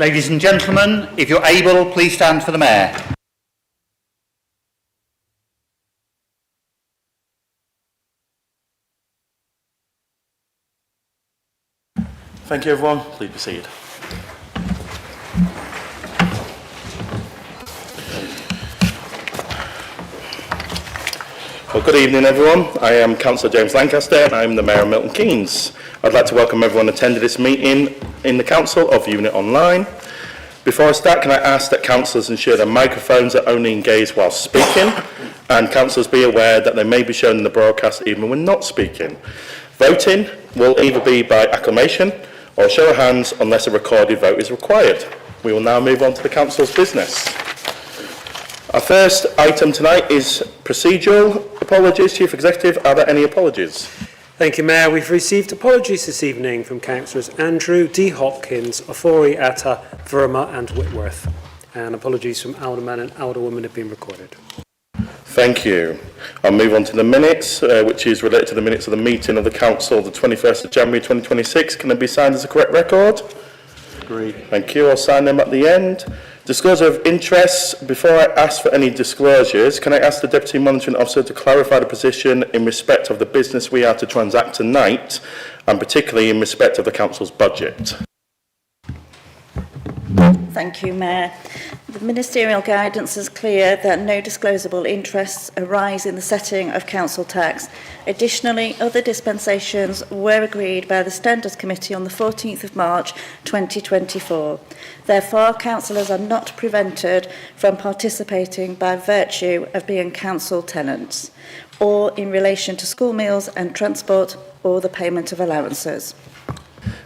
Ladies and gentlemen, if you're able, please stand for the Mayor. Thank you, everyone. Please be seated. Well, good evening, everyone. I am Councillor James Lancaster, and I'm the Mayor of Milton Keynes. I'd like to welcome everyone attending this meeting in the Council or viewing it online. Before I start, can I ask that councillors ensure their microphones are only engaged while speaking, and councillors be aware that they may be shown in the broadcast even when not speaking. Voting will either be by acclamation or show of hands unless a recorded vote is required. We will now move on to the Council's business. Our first item tonight is procedural apologies. Chief Executive, are there any apologies? Thank you, Mayor. We've received apologies this evening from Councillors Andrew, D. Hopkins, Ofori, Atta, Verma and Whitworth. And apologies from Alderman and Alderwoman have been recorded. Thank you. I'll move on to the minutes, which is related to the minutes of the meeting of the Council the 21st of January 2026. Can they be signed as a correct record? Agreed. Thank you. I'll sign them at the end. Disclosure of interests. Before I ask for any disclosures, can I ask the Deputy Monitoring Officer to clarify the position in respect of the business we are to transact tonight, and particularly in respect of the Council's budget? Thank you, Mayor. The ministerial guidance is clear that no disclosable interests arise in the setting of council tax. Additionally, other dispensations were agreed by the Standards Committee on the 14th of March 2024. Therefore, councillors are not prevented from participating by virtue of being council tenants, or in relation to school meals and transport, or the payment of allowances.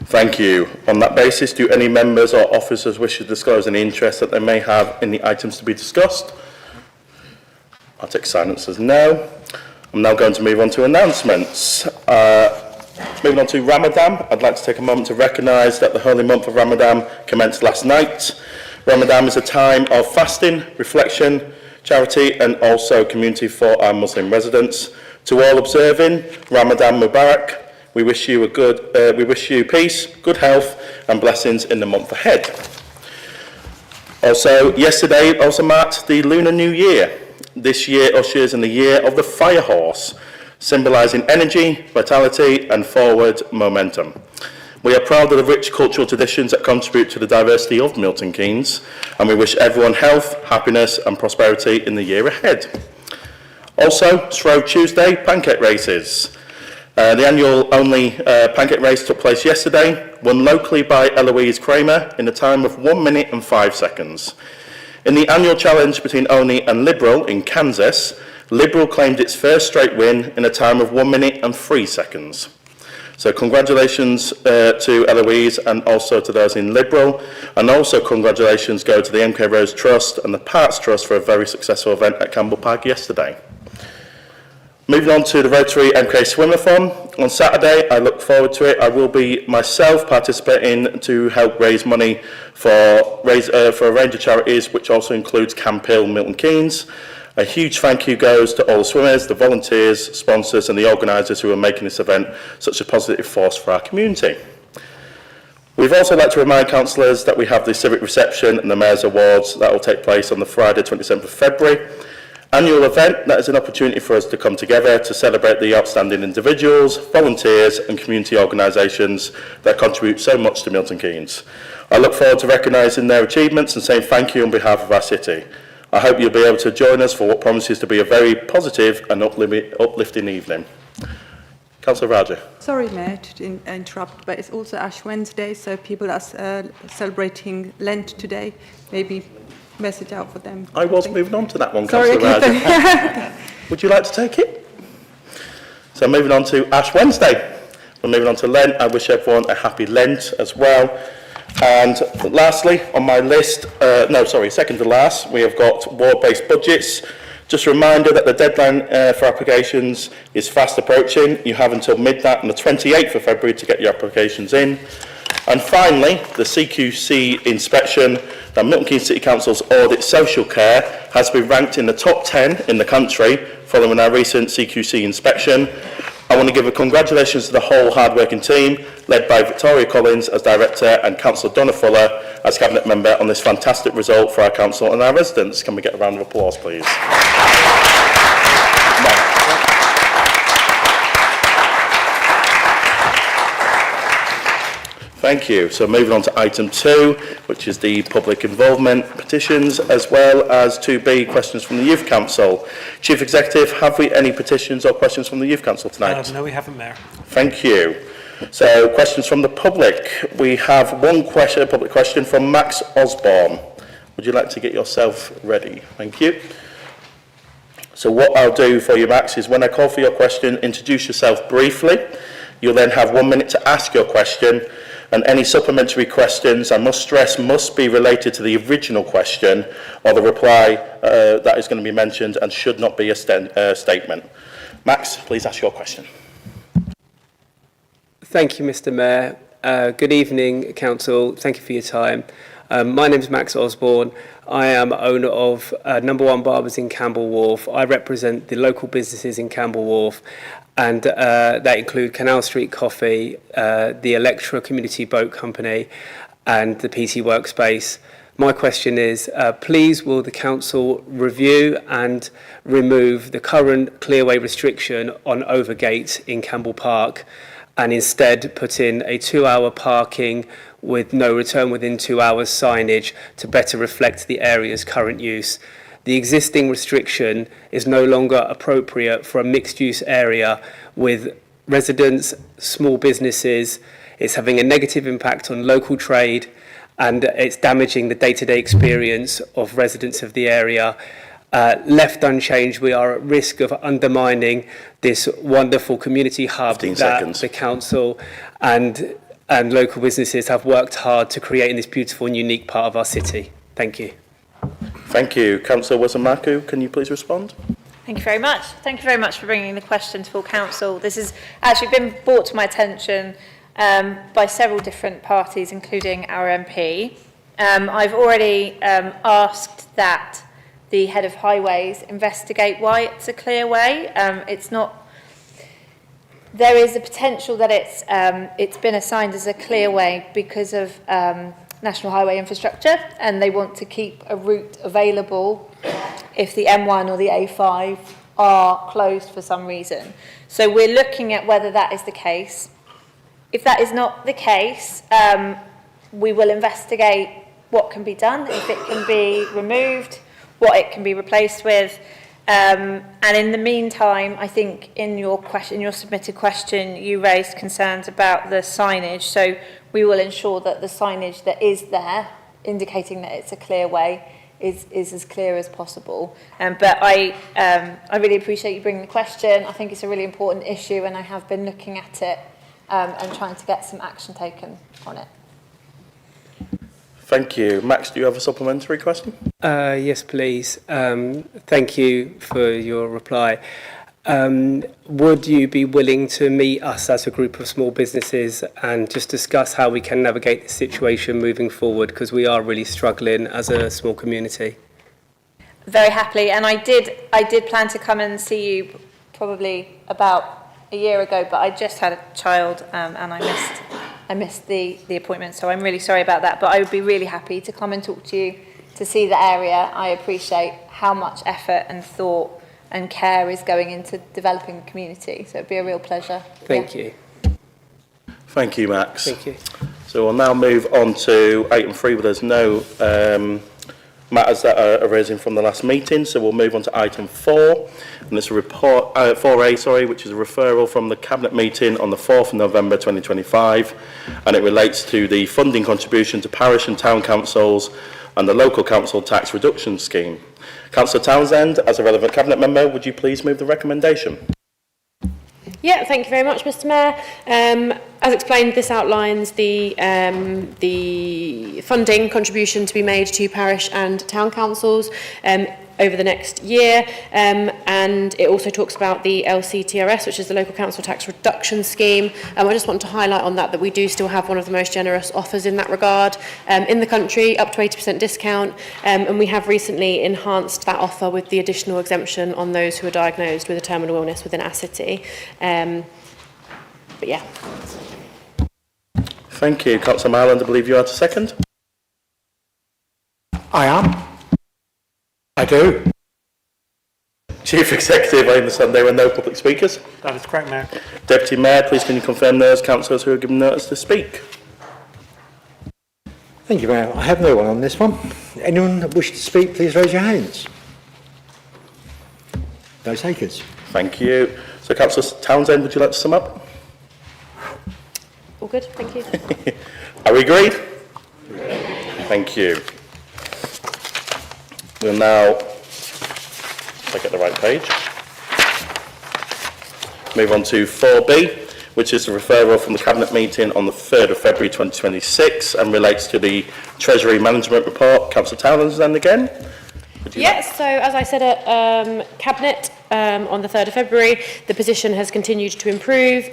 Thank you. On that basis, do any members or officers wish to disclose any interest that they may have in the items to be discussed? I'll take silence as no. I'm now going to move on to announcements. Moving on to Ramadan, I'd like to take a moment to recognise that the holy month of Ramadan commenced last night. Ramadan is a time of fasting, reflection, charity and also community for our Muslim residents. To all observing, Ramadan Mubarak. We wish you peace, good health and blessings in the month ahead. Also, yesterday also marked the Lunar New Year. This year ushers in the year of the fire horse, symbolising energy, vitality and forward momentum. We are proud of the rich cultural traditions that contribute to the diversity of Milton Keynes, and we wish everyone health, happiness and prosperity in the year ahead. Also, Shrove Tuesday pancake races. The annual only pancake race took place yesterday, won locally by Eloise Kramer in a time of 1 minute and 5 seconds. In the annual challenge between Oni and Liberal in Kansas, Liberal claimed its first straight win in a time of 1 minute and 3 seconds. So congratulations to Eloise and also to those in Liberal, and also congratulations go to the MK Rose Trust and the Parks Trust for a very successful event at Campbell Park yesterday. Moving on to the Rotary MK Swimathon. On Saturday, I look forward to it. I will be myself participating to help raise money for a range of charities, which also includes Camp Hill, Milton Keynes. A huge thank you goes to all the swimmers, the volunteers, sponsors and the organisers who are making this event such a positive force for our community. We'd also like to remind councillors that we have the civic reception and the Mayor's Awards that will take place on the Friday 27th of February. Annual event that is an opportunity for us to come together to celebrate the outstanding individuals, volunteers and community organisations that contribute so much to Milton Keynes. I look forward to recognising their achievements and saying thank you on behalf of our city. I hope you'll be able to join us for what promises to be a very positive and uplifting evening. Councillor Raja. Sorry, Mayor, to interrupt, but it's also Ash Wednesday, so people are celebrating Lent today. Maybe message out for them. I was moving on to that one, Councillor Raja. Would you like to take it? So moving on to Ash Wednesday. We're moving on to Lent. I wish everyone a happy Lent as well. And lastly, on my list, second to last, we have got ward-based budgets. Just a reminder that the deadline for applications is fast approaching. You have until midnight on the 28th of February to get your applications in. And finally, the CQC inspection, that Milton Keynes City Council's audit social care has been ranked in the top 10 in the country following our recent CQC inspection. I want to give a congratulations to the whole hard-working team, led by Victoria Collins as Director and Councillor Donna Fuller as Cabinet Member on this fantastic result for our Council and our residents. Can we get a round of applause, please? Thank you. So moving on to item 2, which is the public involvement petitions, as well as 2B, questions from the Youth Council. Chief Executive, have we any petitions or questions from the Youth Council tonight? No, we haven't, Mayor. Thank you. So questions from the public. We have one question, a public question from Max Osborne. Would you like to get yourself ready? Thank you. So what I'll do for you, Max, is when I call for your question, introduce yourself briefly. You'll then have 1 minute to ask your question, and any supplementary questions, I must stress, must be related to the original question or the reply that is going to be mentioned and should not be a statement. Max, please ask your question. Thank you, Mr. Mayor. Good evening, Council. Thank you for your time. My name is Max Osborne. I am owner of Number 1 Barbers in Campbell Wharf. I represent the local businesses in Campbell Wharf, and that include Canal Street Coffee, the Electra Community Boat Company, and the PT Workspace. My question is, please will the Council review and remove the current clearway restriction on Overgate in Campbell Park, and instead put in a 2-hour parking with no return within 2 hours signage to better reflect the area's current use. The existing restriction is no longer appropriate for a mixed-use area with residents, small businesses. It's having a negative impact on local trade, and it's damaging the day-to-day experience of residents of the area. Left unchanged, we are at risk of undermining this wonderful community hub that the council and local businesses have worked hard to create in this beautiful and unique part of our city. Thank you. Thank you. Councillor Wasamaku, can you please respond? Thank you very much. Thank you very much for bringing the question to full council. This has actually been brought to my attention by several different parties, including our MP. I've already asked that the head of highways investigate why it's a clear way. It's not. There is a potential that it's been assigned as a clear way because of national highway infrastructure, and they want to keep a route available if the M1 or the A5 are closed for some reason. So we're looking at whether that is the case. If that is not the case, we will investigate what can be done, if it can be removed, what it can be replaced with. And in the meantime, I think in your submitted question, you raised concerns about the signage. So we will ensure that the signage that is there, indicating that it's a clear way, is as clear as possible. But I really appreciate you bringing the question. I think it's a really important issue, and I have been looking at it and trying to get some action taken on it. Thank you. Max, do you have a supplementary question? Yes, please. Thank you for your reply. Would you be willing to meet us as a group of small businesses and just discuss how we can navigate the situation moving forward, because we are really struggling as a small community? Very happily, and I did plan to come and see you probably about a year ago, but I just had a child and I missed the appointment, so I'm really sorry about that. But I would be really happy to come and talk to you, to see the area. I appreciate how much effort and thought and care is going into developing the community, so it'd be a real pleasure. Thank you. Thank you, Max. Thank you. So we'll now move on to item 3, but there's no matters that are raising from the last meeting, so we'll move on to item 4, and it's a report, 4A, which is a referral from the Cabinet meeting on the 4th of November 2025, and it relates to the funding contribution to parish and town councils and the local council tax reduction scheme. Councillor Townsend, as a relevant Cabinet member, would you please move the recommendation? Yeah, thank you very much, Mr. Mayor. As explained, this outlines the funding contribution to be made to parish and town councils. over the next year, and it also talks about the LCTRS, which is the Local Council Tax Reduction Scheme. I just want to highlight on that we do still have one of the most generous offers in that regard in the country, up to 80% discount, and we have recently enhanced that offer with the additional exemption on those who are diagnosed with a terminal illness within our city. But yeah. Thank you. Councillor Marland, I believe you are to second. I am. I do. Chief Executive, I understand there are no public speakers. That is correct, Mayor. Deputy Mayor, please can you confirm those councillors who are given notice to speak? Thank you, Mayor. I have no one on this one. Anyone that wishes to speak, please raise your hands. No takers. Thank you. So, Councillor Townsend, would you like to sum up? All good, thank you. Are we agreed? Thank you. We'll now, if I get the right page, move on to 4B, which is the referral from the Cabinet meeting on the 3rd of February 2026 and relates to the Treasury Management Report. Councillor Townsend again? Yes, so as I said at Cabinet on the 3rd of February, the position has continued to improve.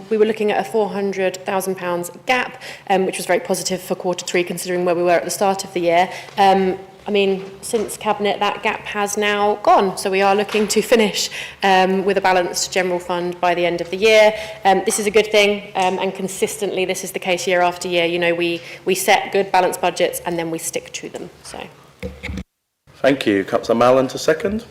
We were looking at a £400,000 gap, which was very positive for Q3 considering where we were at the start of the year. I mean, since Cabinet, that gap has now gone. So we are looking to finish with a balanced general fund by the end of the year. This is a good thing, and consistently this is the case year after year. You know, we set good balanced budgets and then we stick to them. So. Thank you. Councillor Marland to second.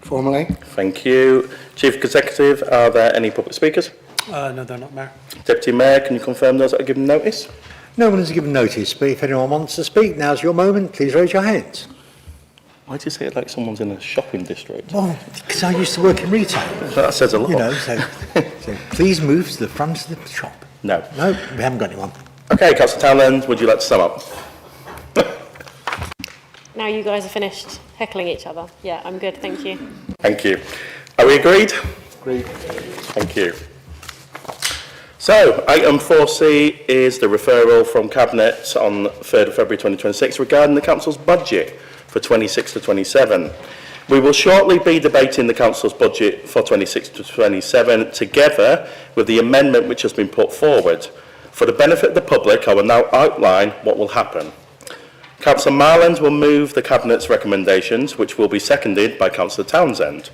Formally. Thank you. Chief Executive, are there any public speakers? No, they're not, Mayor. Deputy Mayor, can you confirm those that are given notice? No one has given notice, but if anyone wants to speak, now's your moment. Please raise your hands. Why do you say it like someone's in a shopping district? Well, because I used to work in retail. That says a lot. You know, so please move to the front of the shop. No. No, we haven't got anyone. Okay, Councillor Townend, would you like to sum up? Now you guys are finished heckling each other. Yeah, I'm good, thank you. Thank you. Are we agreed? Agreed. Thank you. So, item 4C is the referral from Cabinet on 3rd of February 2026 regarding the Council's budget for 26 to 27. We will shortly be debating the Council's budget for 26 to 27 together with the amendment which has been put forward. For the benefit of the public, I will now outline what will happen. Councillor Marland will move the Cabinet's recommendations, which will be seconded by Councillor Townsend.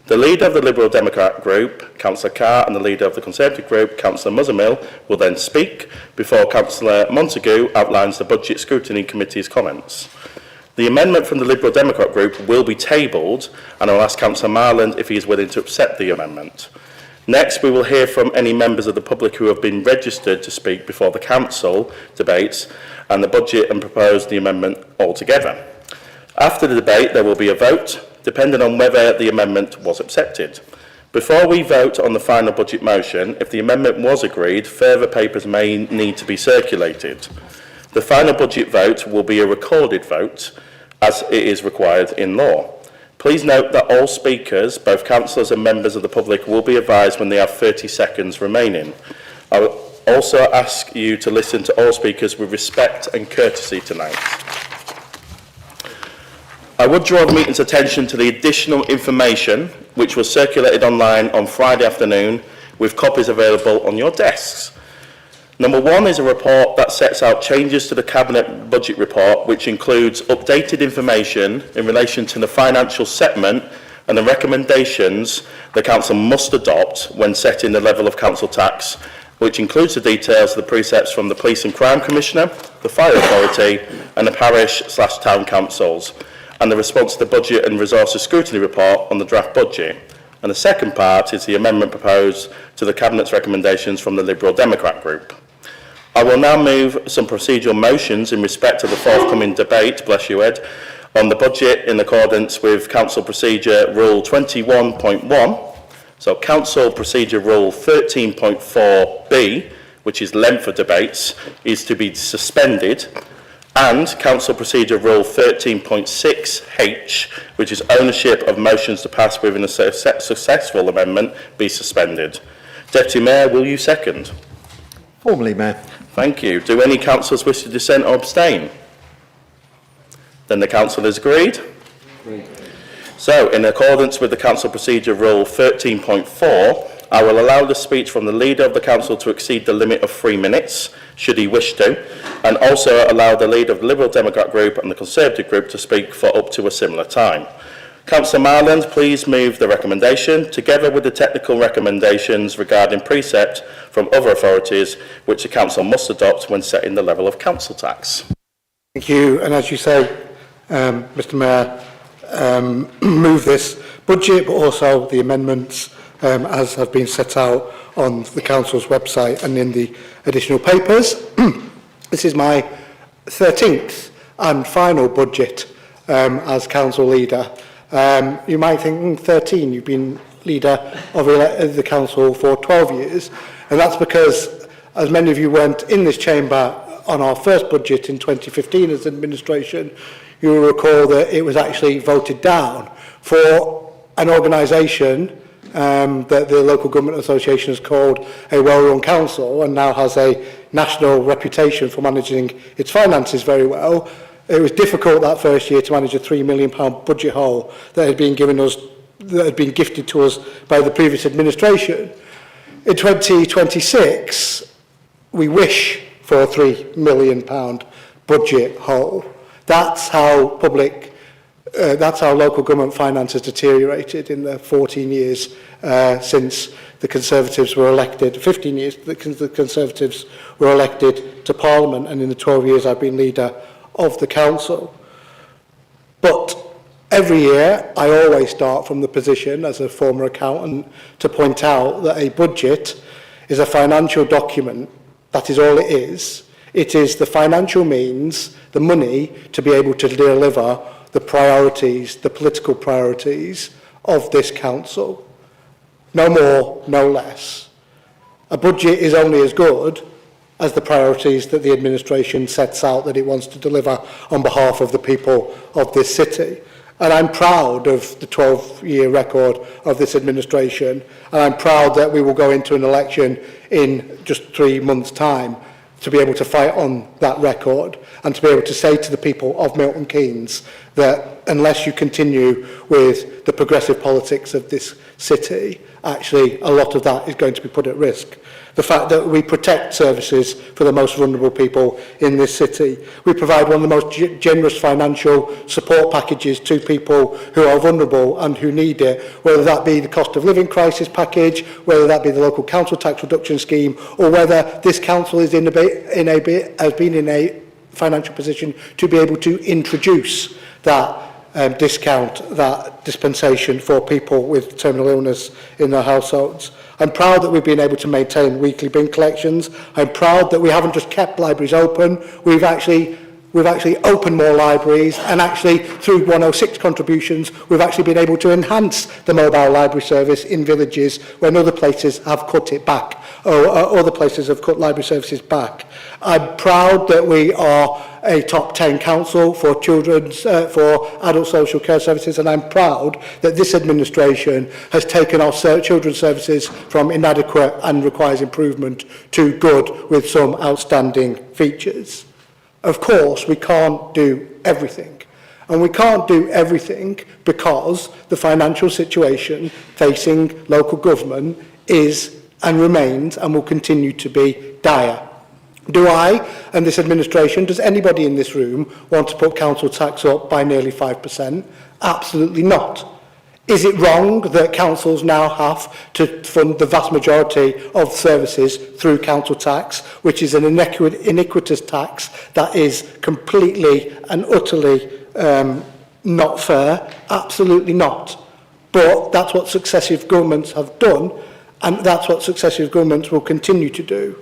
The leader of the Liberal Democrat group, Councillor Carr, and the leader of the Conservative group, Councillor Muzamil, will then speak before Councillor Montague outlines the Budget Scrutiny Committee's comments. The amendment from the Liberal Democrat group will be tabled, and I'll ask Councillor Marland if he is willing to accept the amendment. Next, we will hear from any members of the public who have been registered to speak before the Council debates and the budget and propose the amendment altogether. After the debate, there will be a vote, depending on whether the amendment was accepted. Before we vote on the final budget motion, if the amendment was agreed, further papers may need to be circulated. The final budget vote will be a recorded vote, as it is required in law. Please note that all speakers, both councillors and members of the public, will be advised when they have 30 seconds remaining. I will also ask you to listen to all speakers with respect and courtesy tonight. I would draw the meeting's attention to the additional information which was circulated online on Friday afternoon with copies available on your desks. Number 1 is a report that sets out changes to the Cabinet Budget Report, which includes updated information in relation to the financial settlement and the recommendations the Council must adopt when setting the level of Council tax, which includes the details of the precepts from the Police and Crime Commissioner, the Fire Authority and the Parish/Town Councils, and the response to the Budget and Resources Scrutiny Report on the draft budget. And the second part is the amendment proposed to the Cabinet's recommendations from the Liberal Democrat group. I will now move some procedural motions in respect of the forthcoming debate, bless you Ed, on the budget in accordance with Council Procedure Rule 21.1. So Council Procedure Rule 13.4b, which is length of debates, is to be suspended, and Council Procedure Rule 13.6h, which is ownership of motions to pass within a successful amendment, be suspended. Deputy Mayor, will you second? Formally, Mayor. Thank you. Do any councillors wish to dissent or abstain? Then the council is agreed. So, in accordance with the Council Procedure Rule 13.4, I will allow the speech from the Leader of the Council to exceed the limit of 3 minutes, should he wish to, and also allow the Leader of the Liberal Democrat Group and the Conservative Group to speak for up to a similar time. Councillor Marland, please move the recommendation, together with the technical recommendations regarding precept from other authorities, which the Council must adopt when setting the level of council tax. Thank you. And as you say, Mr Mayor, move this budget, but also the amendments as have been set out on the Council's website and in the additional papers. This is my 13th and final budget as Council Leader. You might think, 13, you've been Leader of the Council for 12 years, and that's because, as many of you weren't in this chamber on our first budget in 2015 as administration, you will recall that it was actually voted down for an organisation that the Local Government Association has called a well-run council and now has a national reputation for managing its finances very well. It was difficult that first year to manage a £3 million budget hole that had been gifted to us by the previous administration. In 2026, we wish for a £3 million budget hole. That's how local government finance has deteriorated in the 14 years since the Conservatives were elected, 15 years the Conservatives were elected to Parliament, and in the 12 years I've been Leader of the Council. But every year I always start from the position as a former accountant to point out that a budget is a financial document. That is all it is. It is the financial means, the money, to be able to deliver the priorities, the political priorities of this council. No more, no less. A budget is only as good as the priorities that the administration sets out that it wants to deliver on behalf of the people of this city. And I'm proud of the 12-year record of this administration, and I'm proud that we will go into an election in just 3 months' time to be able to fight on that record and to be able to say to the people of Milton Keynes that unless you continue with the progressive politics of this city, actually a lot of that is going to be put at risk. The fact that we protect services for the most vulnerable people in this city. We provide one of the most generous financial support packages to people who are vulnerable and who need it, whether that be the cost of living crisis package, whether that be the local council tax reduction scheme, or whether this council is has been in a financial position to be able to introduce that discount, that dispensation for people with terminal illness in their households. I'm proud that we've been able to maintain weekly bin collections. I'm proud that we haven't just kept libraries open. We've actually opened more libraries, and actually through 106 contributions we've actually been able to enhance the mobile library service in villages when other places have cut it back, or other places have cut library services back. I'm proud that we are a top 10 council for for adult social care services, and I'm proud that this administration has taken our children's services from inadequate and requires improvement to good with some outstanding features. Of course, we can't do everything. And we can't do everything because the financial situation facing local government is and remains and will continue to be dire. Do I and this administration, does anybody in this room want to put council tax up by nearly 5%? Absolutely not. Is it wrong that councils now have to fund the vast majority of services through council tax, which is an iniquitous tax that is completely and utterly not fair? Absolutely not. But that's what successive governments have done, and that's what successive governments will continue to do.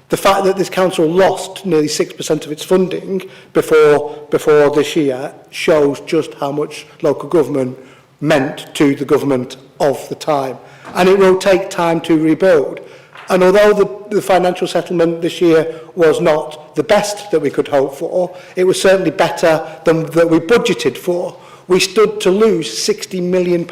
The fact that this council lost nearly 6% of its funding before this year shows just how much local government meant to the government of the time. And it will take time to rebuild. And although the financial settlement this year was not the best that we could hope for, it was certainly better than that we budgeted for. We stood to lose £60 million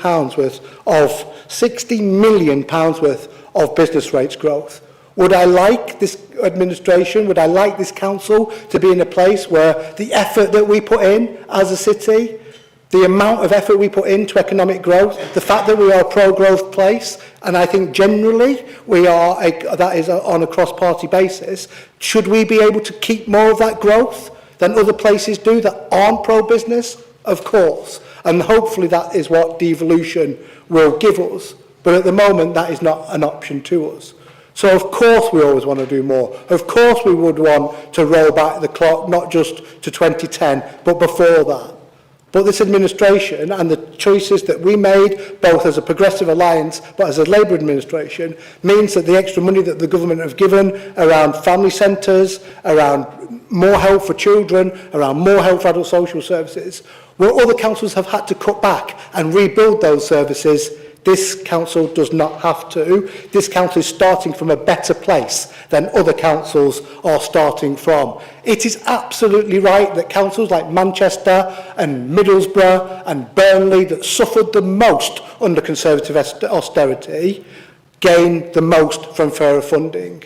worth of business rates growth. Would I like this administration, would I like this council to be in a place where the effort that we put in as a city the amount of effort we put into economic growth, the fact that we are a pro-growth place, and I think generally we are, that is on a cross-party basis, should we be able to keep more of that growth than other places do that aren't pro-business? Of course. And hopefully that is what devolution will give us. But at the moment, that is not an option to us. So of course we always want to do more. Of course we would want to roll back the clock, not just to 2010, but before that. But this administration and the choices that we made, both as a Progressive Alliance but as a Labour administration, means that the extra money that the government have given around family centres, around more help for children, around more help for adult social services, where other councils have had to cut back and rebuild those services, this council does not have to. This council is starting from a better place than other councils are starting from. It is absolutely right that councils like Manchester and Middlesbrough and Burnley that suffered the most under Conservative austerity gain the most from fairer funding.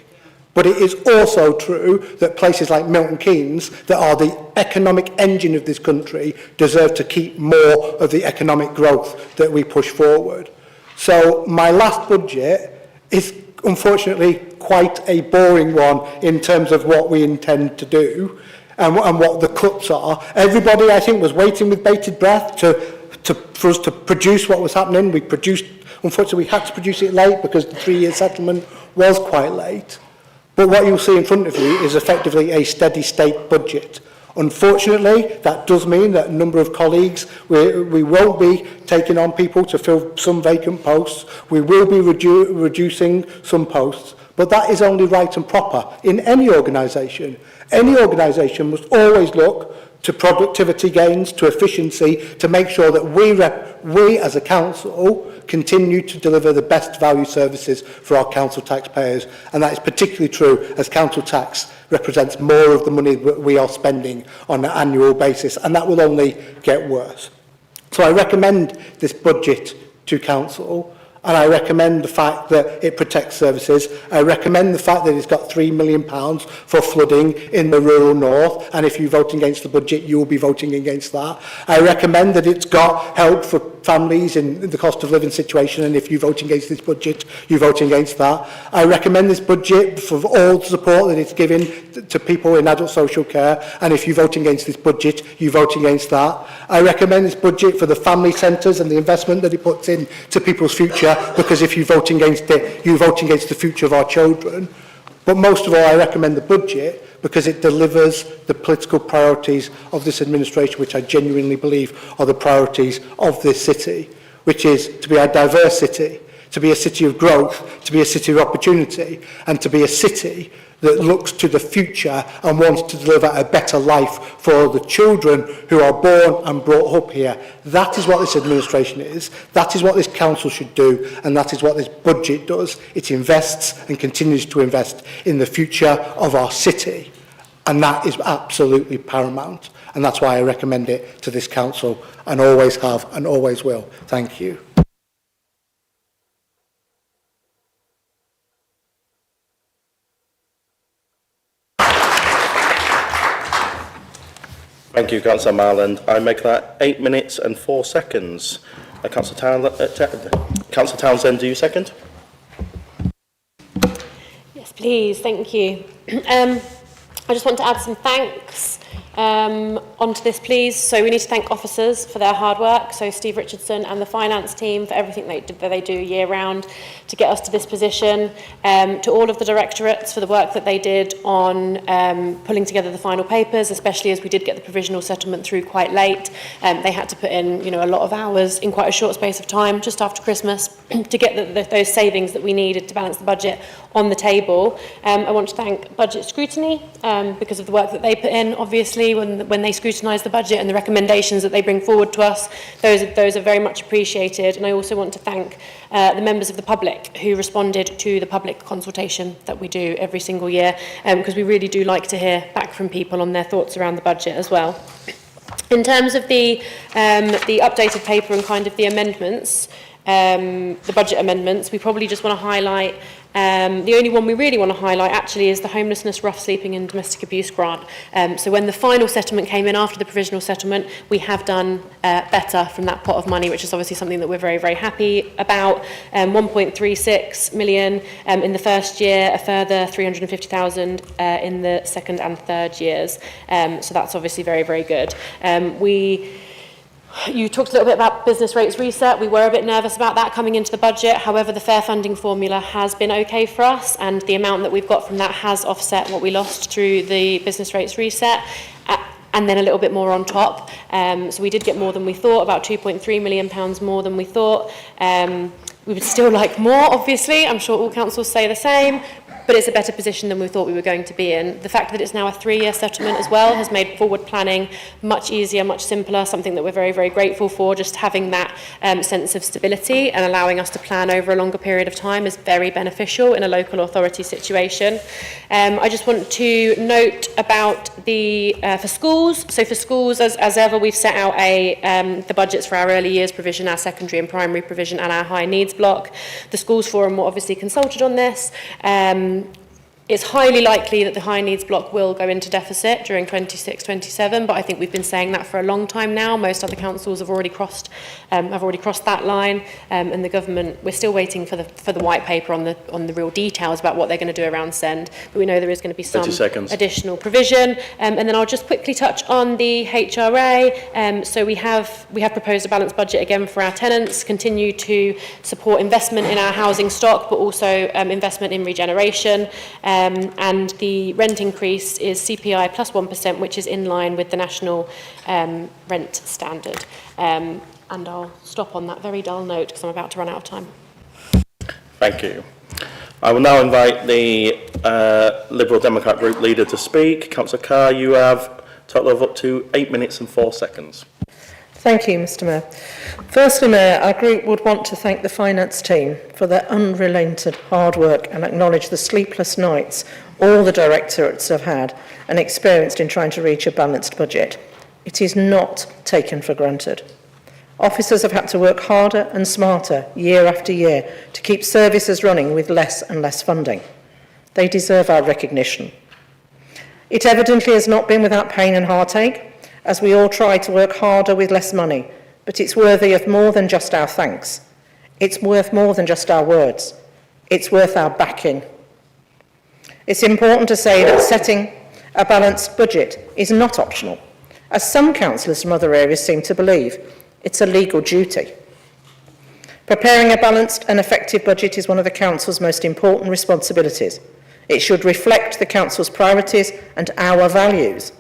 But it is also true that places like Milton Keynes, that are the economic engine of this country, deserve to keep more of the economic growth that we push forward. So my last budget is unfortunately quite a boring one in terms of what we intend to do and what the cuts are. Everybody, I think, was waiting with bated breath for us to produce what was happening. Unfortunately, we had to produce it late because the 3-year settlement was quite late. But what you'll see in front of you is effectively a steady state budget. Unfortunately, that does mean that a number of colleagues, we won't be taking on people to fill some vacant posts. We will be reducing some posts. But that is only right and proper in any organisation. Any organisation must always look to productivity gains, to efficiency, to make sure that we as a council continue to deliver the best value services for our council taxpayers. And that is particularly true as council tax represents more of the money that we are spending on an annual basis, and that will only get worse. So I recommend this budget to council, and I recommend the fact that it protects services. I recommend the fact that it's got £3 million for flooding in the rural north, and if you vote against the budget, you will be voting against that. I recommend that it's got help for families in the cost of living situation, and if you vote against this budget, you vote against that. I recommend this budget for all the support that it's giving to people in adult social care, and if you vote against this budget, you vote against that. I recommend this budget for the family centres and the investment that it puts in to people's future, because if you vote against it, you vote against the future of our children. But most of all, I recommend the budget because it delivers the political priorities of this administration, which I genuinely believe are the priorities of this city, which is to be a diverse city, to be a city of growth, to be a city of opportunity, and to be a city that looks to the future and wants to deliver a better life for the children who are born and brought up here. That is what this administration is. That is what this council should do, and that is what this budget does. It invests and continues to invest in the future of our city, and that is absolutely paramount, and that's why I recommend it to this council, and always have and always will. Thank you. Thank you, Councillor Marland. I make that 8 minutes and 4 seconds. Councillor Townsend, do you second? Yes, please. Thank you. I just want to add some thanks onto this, please. So we need to thank officers for their hard work. So Steve Richardson and the finance team for everything that they do year round to get us to this position. To all of the directorates for the work that they did on pulling together the final papers, especially as we did get the provisional settlement through quite late. They had to put in, a lot of hours in quite a short space of time, just after Christmas, to get those savings that we needed to balance the budget on the table. I want to thank Budget Scrutiny because of the work that they put in, obviously, when they scrutinise the budget and the recommendations that they bring forward to us. Those are very much appreciated. And I also want to thank the members of the public who responded to the public consultation that we do every single year, because we really do like to hear back from people on their thoughts around the budget as well. In terms of the updated paper and kind of the amendments, the budget amendments, we probably just want to highlight the only one we really want to highlight actually is the homelessness, rough sleeping and domestic abuse grant. So when the final settlement came in after the provisional settlement, we have done better from that pot of money, which is obviously something that we're very, very happy about. 1.36 million in the first year, a further 350,000 in the second and third years. So that's obviously very, very good. You talked a little bit about business rates reset. We were a bit nervous about that coming into the budget. However, the fair funding formula has been okay for us, and the amount that we've got from that has offset what we lost through the business rates reset, and then a little bit more on top. So we did get more than we thought, about £2.3 million more than we thought. We would still like more, obviously. I'm sure all councils say the same. But it's a better position than we thought we were going to be in. The fact that it's now a 3-year settlement as well has made forward planning much easier, much simpler, something that we're very, very grateful for. Just having that sense of stability and allowing us to plan over a longer period of time is very beneficial in a local authority situation. I just want to note about the for schools. So for schools, as ever, we've set out the budgets for our early years provision, our secondary and primary provision, and our high needs block. The Schools Forum were obviously consulted on this. It's highly likely that the high needs block will go into deficit during 26-27, but I think we've been saying that for a long time now. Most other councils have already crossed that line, and the government, we're still waiting for the white paper on the real details about what they're going to do around SEND. But we know there is going to be some additional provision, and then I'll just quickly touch on the HRA. So we have proposed a balanced budget again for our tenants, continue to support investment in our housing stock, but also investment in regeneration. And the rent increase is CPI plus 1%, which is in line with the national rent standard. And I'll stop on that very dull note because I'm about to run out of time. Thank you. I will now invite the Liberal Democrat Group leader to speak. Councillor Carr, you have a total of up to 8 minutes and 4 seconds. Thank you, Mr Mayor. Firstly, Mayor, our group would want to thank the finance team for their unrelented hard work and acknowledge the sleepless nights all the directorates have had and experienced in trying to reach a balanced budget. It is not taken for granted. Officers have had to work harder and smarter year after year to keep services running with less and less funding. They deserve our recognition. It evidently has not been without pain and heartache, as we all try to work harder with less money, but it's worthy of more than just our thanks. It's worth more than just our words. It's worth our backing. It's important to say that setting a balanced budget is not optional, as some councillors from other areas seem to believe. It's a legal duty. Preparing a balanced and effective budget is one of the council's most important responsibilities. It should reflect the council's priorities and our values.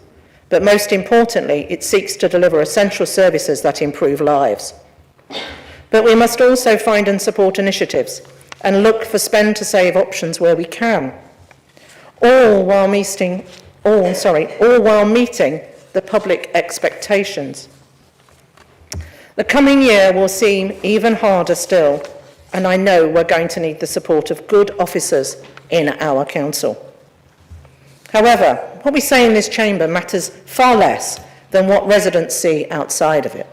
But most importantly, it seeks to deliver essential services that improve lives. But we must also find and support initiatives and look for spend to save options where we can, all while meeting the public expectations. The coming year will seem even harder still, and I know we're going to need the support of good officers in our council. However, what we say in this chamber matters far less than what residents see outside of it.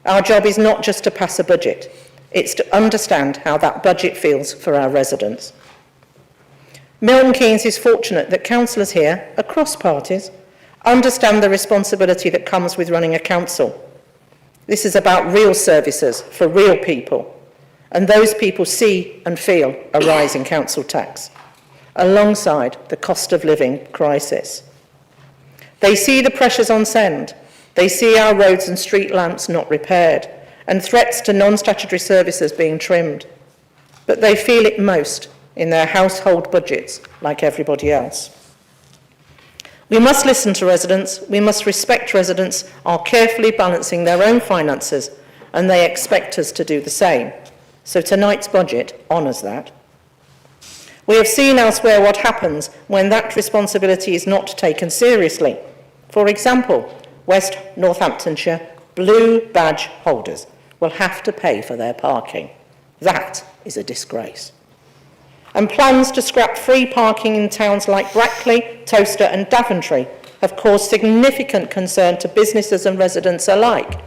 Our job is not just to pass a budget, it's to understand how that budget feels for our residents. Milton Keynes is fortunate that councillors here, across parties, understand the responsibility that comes with running a council. This is about real services for real people, and those people see and feel a rise in council tax, alongside the cost of living crisis. They see the pressures on SEND, they see our roads and street lamps not repaired, and threats to non-statutory services being trimmed. But they feel it most in their household budgets, like everybody else. We must listen to residents, we must respect residents are carefully balancing their own finances, and they expect us to do the same. So tonight's budget honours that. We have seen elsewhere what happens when that responsibility is not taken seriously. For example, West Northamptonshire blue badge holders will have to pay for their parking. That is a disgrace. And plans to scrap free parking in towns like Brackley, Towcester and Daventry have caused significant concern to businesses and residents alike.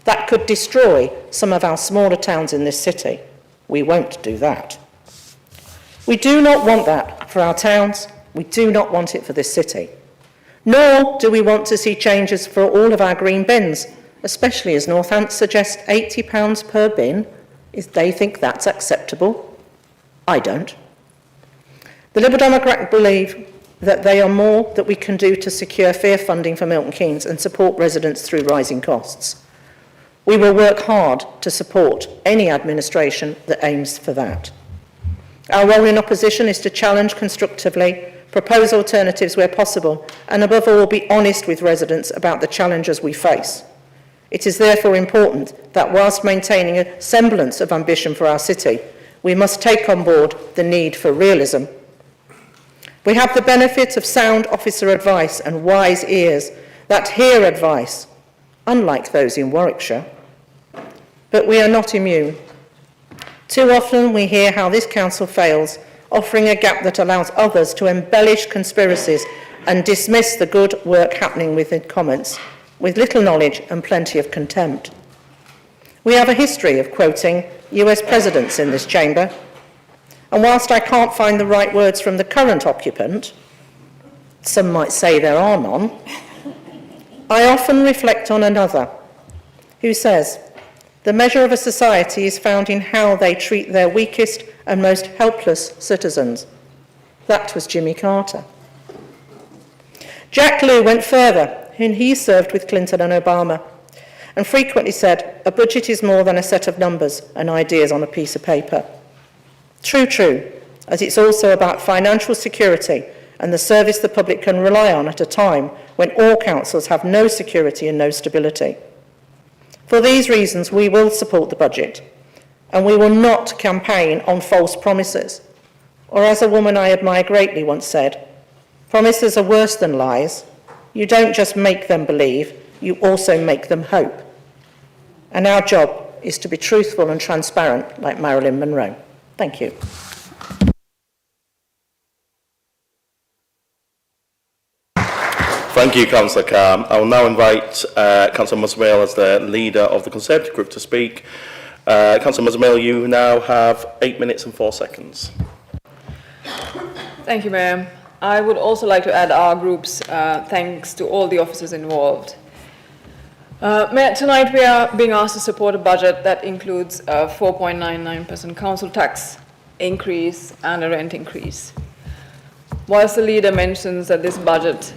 That could destroy some of our smaller towns in this city. We won't do that. We do not want that for our towns. We do not want it for this city. Nor do we want to see changes for all of our green bins, especially as Northants suggest £80 per bin. If they think that's acceptable, I don't. The Liberal Democrats believe that there are more that we can do to secure fair funding for Milton Keynes and support residents through rising costs. We will work hard to support any administration that aims for that. Our role in opposition is to challenge constructively, propose alternatives where possible, and above all, be honest with residents about the challenges we face. It is therefore important that whilst maintaining a semblance of ambition for our city, we must take on board the need for realism. We have the benefit of sound officer advice and wise ears that hear advice, unlike those in Warwickshire. But we are not immune. Too often we hear how this council fails, offering a gap that allows others to embellish conspiracies and dismiss the good work happening within comments, with little knowledge and plenty of contempt. We have a history of quoting US presidents in this chamber, and whilst I can't find the right words from the current occupant, some might say there are none, I often reflect on another who says, "The measure of a society is found in how they treat their weakest and most helpless citizens." That was Jimmy Carter. Jack Lew went further, and he served with Clinton and Obama, and frequently said, "A budget is more than a set of numbers and ideas on a piece of paper." True, as it's also about financial security and the service the public can rely on at a time when all councils have no security and no stability. For these reasons, we will support the budget, and we will not campaign on false promises. Or as a woman I admire greatly once said, "Promises are worse than lies. You don't just make them believe, you also make them hope." And our job is to be truthful and transparent like Marilyn Monroe. Thank you. Thank you, Councillor Carr. I will now invite Councillor Musmail as the leader of the Conservative group to speak. Councillor Musmail, you now have 8 minutes and 4 seconds. Thank you, Mayor. I would also like to add our group's thanks to all the officers involved. Mayor, tonight we are being asked to support a budget that includes a 4.99% council tax increase and a rent increase. Whilst the leader mentions that this budget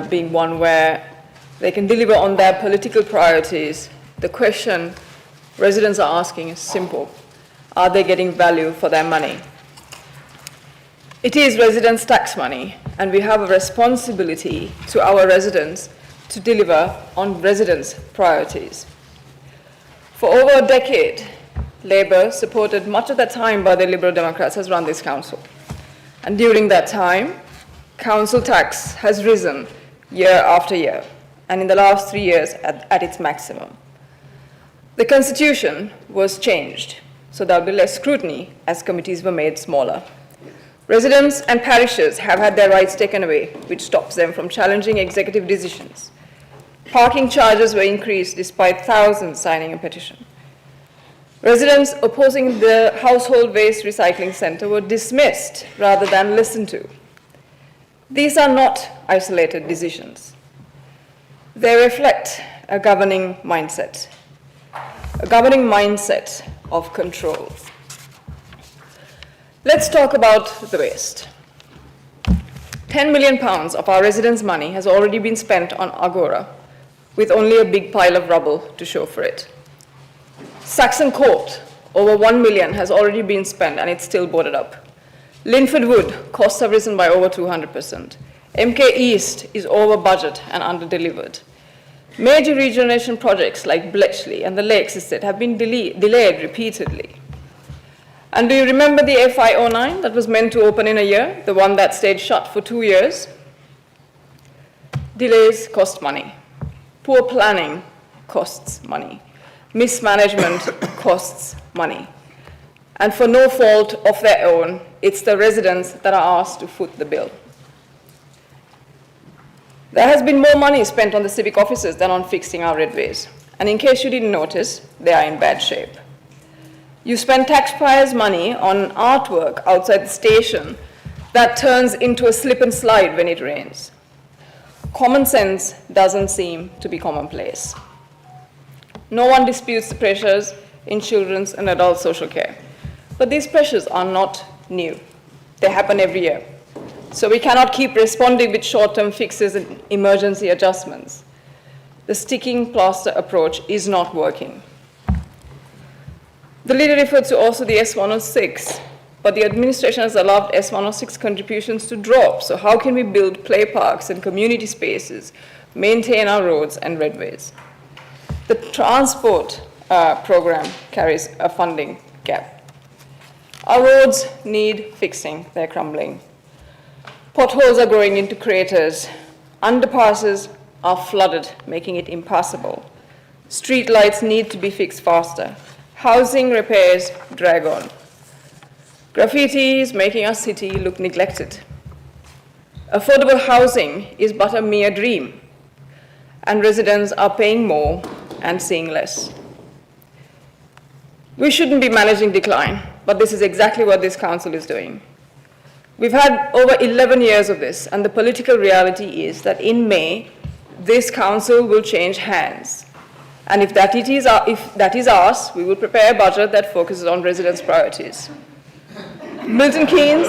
being one where they can deliver on their political priorities, the question residents are asking is simple. Are they getting value for their money? It is residents' tax money, and we have a responsibility to our residents to deliver on residents' priorities. For over a decade, Labour, supported much of that time by the Liberal Democrats, has run this council. And during that time, council tax has risen year after year, and in the last 3 years at its maximum. The Constitution was changed, so there will be less scrutiny as committees were made smaller. Residents and parishes have had their rights taken away, which stops them from challenging executive decisions. Parking charges were increased despite thousands signing a petition. Residents opposing the household waste recycling centre were dismissed rather than listened to. These are not isolated decisions. They reflect a governing mindset of control. Let's talk about the waste. £10 million of our residents' money has already been spent on Agora, with only a big pile of rubble to show for it. Saxon Court, over 1 million has already been spent and it's still boarded up. Linford Wood, costs have risen by over 200%. MK East is over budget and under-delivered. Major regeneration projects like Bletchley and the Lakes Estate have been delayed repeatedly. And do you remember the FI09 that was meant to open in a year, the one that stayed shut for 2 years? Delays cost money. Poor planning costs money. Mismanagement costs money. And for no fault of their own, it's the residents that are asked to foot the bill. There has been more money spent on the civic officers than on fixing our roadways. And in case you didn't notice, they are in bad shape. You spend taxpayers' money on artwork outside the station that turns into a slip and slide when it rains. Common sense doesn't seem to be commonplace. No one disputes the pressures in children's and adult social care. But these pressures are not new. They happen every year. So we cannot keep responding with short-term fixes and emergency adjustments. The sticking plaster approach is not working. The leader referred to also the S106, but the administration has allowed S106 contributions to drop. So how can we build play parks and community spaces, maintain our roads and redways? The transport program carries a funding gap. Our roads need fixing, they're crumbling. Potholes are growing into craters. Underpasses are flooded, making it impassable. Street lights need to be fixed faster. Housing repairs drag on. Graffiti is making our city look neglected. Affordable housing is but a mere dream, and residents are paying more and seeing less. We shouldn't be managing decline, but this is exactly what this council is doing. We've had over 11 years of this, and the political reality is that in May, this council will change hands. And if that is ours, we will prepare a budget that focuses on residents' priorities. Milton Keynes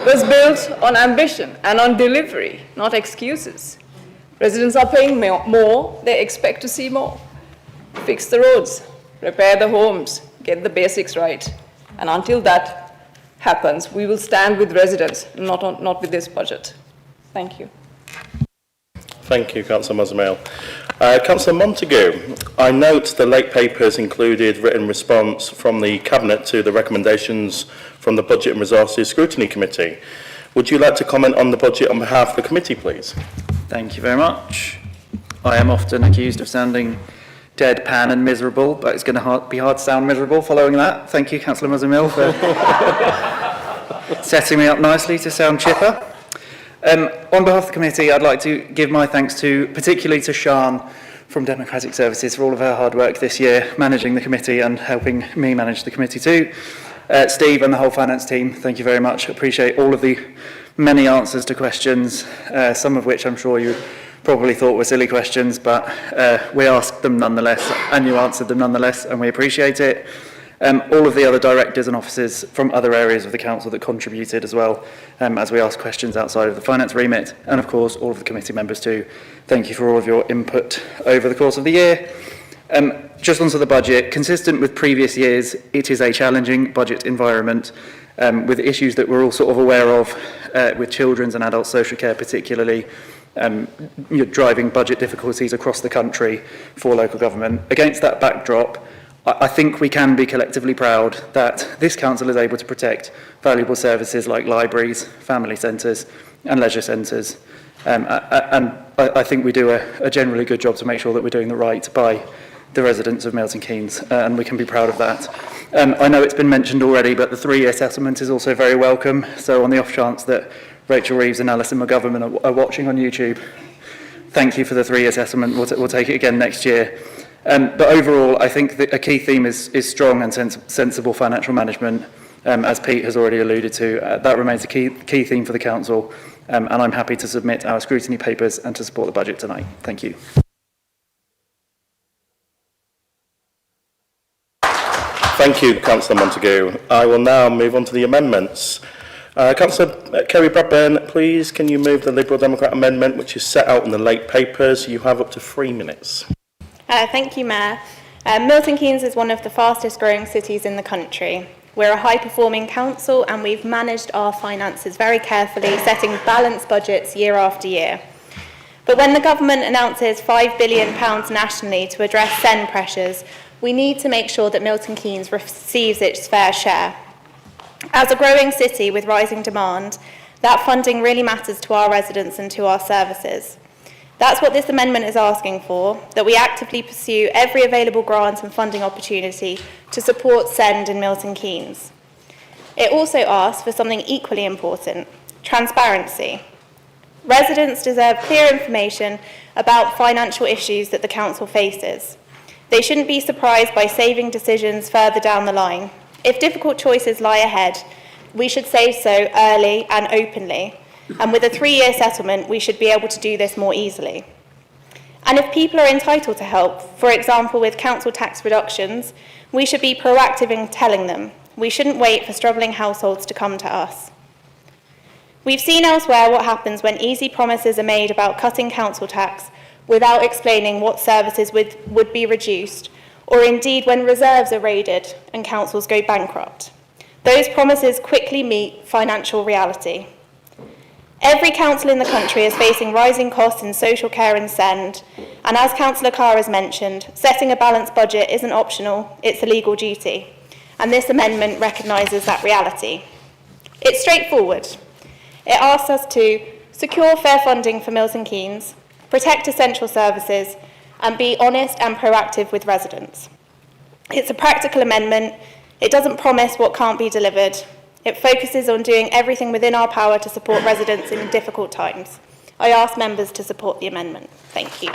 was built on ambition and on delivery, not excuses. Residents are paying more, they expect to see more. Fix the roads, repair the homes, get the basics right. And until that happens, we will stand with residents, not with this budget. Thank you. Thank you, Councillor Mosmail. Councillor Montague, I note the late papers included written response from the Cabinet to the recommendations from the Budget and Resources Scrutiny Committee. Would you like to comment on the budget on behalf of the committee, please? Thank you very much. I am often accused of sounding deadpan and miserable, but it's going to be hard to sound miserable following that. Thank you, Councillor Mosmail, for setting me up nicely to sound chipper. On behalf of the committee, I'd like to give my thanks particularly to Sian from Democratic Services for all of her hard work this year, managing the committee and helping me manage the committee too. Steve and the whole finance team, thank you very much. Appreciate all of the many answers to questions, some of which I'm sure you probably thought were silly questions, but we asked them nonetheless, and you answered them nonetheless, and we appreciate it. All of the other directors and officers from other areas of the council that contributed as well, as we asked questions outside of the finance remit, and of course all of the committee members too. Thank you for all of your input over the course of the year. Just onto the budget, consistent with previous years, it is a challenging budget environment with issues that we're all sort of aware of, with children's and adult social care particularly, driving budget difficulties across the country for local government. Against that backdrop, I think we can be collectively proud that this council is able to protect valuable services like libraries, family centres and leisure centres. And I think we do a generally good job to make sure that we're doing the right by the residents of Milton Keynes, and we can be proud of that. I know it's been mentioned already, but the 3-year settlement is also very welcome. So on the off chance that Rachel Reeves and Alison McGovern are watching on YouTube, thank you for the 3-year settlement. We'll take it again next year. But overall, I think that a key theme is strong and sensible financial management, as Pete has already alluded to. That remains a key theme for the council, and I'm happy to submit our scrutiny papers and to support the budget tonight. Thank you. Thank you, Councillor Montague. I will now move on to the amendments. Councillor Kerry Bradburn, please, can you move the Liberal Democrat amendment, which is set out in the late papers? You have up to 3 minutes. Thank you, Mayor. Milton Keynes is one of the fastest growing cities in the country. We're a high performing council and we've managed our finances very carefully, setting balanced budgets year after year. But when the government announces £5 billion nationally to address SEND pressures, we need to make sure that Milton Keynes receives its fair share. As a growing city with rising demand, that funding really matters to our residents and to our services. That's what this amendment is asking for, that we actively pursue every available grant and funding opportunity to support SEND in Milton Keynes. It also asks for something equally important, transparency. Residents deserve clear information about financial issues that the council faces. They shouldn't be surprised by saving decisions further down the line. If difficult choices lie ahead, we should say so early and openly. And with a 3-year settlement, we should be able to do this more easily. And if people are entitled to help, for example with council tax reductions, we should be proactive in telling them. We shouldn't wait for struggling households to come to us. We've seen elsewhere what happens when easy promises are made about cutting council tax without explaining what services would be reduced, or indeed when reserves are raided and councils go bankrupt. Those promises quickly meet financial reality. Every council in the country is facing rising costs in social care and SEND, and as Councillor Carr has mentioned, setting a balanced budget isn't optional, it's a legal duty, and this amendment recognises that reality. It's straightforward. It asks us to secure fair funding for Milton Keynes, protect essential services, and be honest and proactive with residents. It's a practical amendment. It doesn't promise what can't be delivered. It focuses on doing everything within our power to support residents in difficult times. I ask members to support the amendment. Thank you.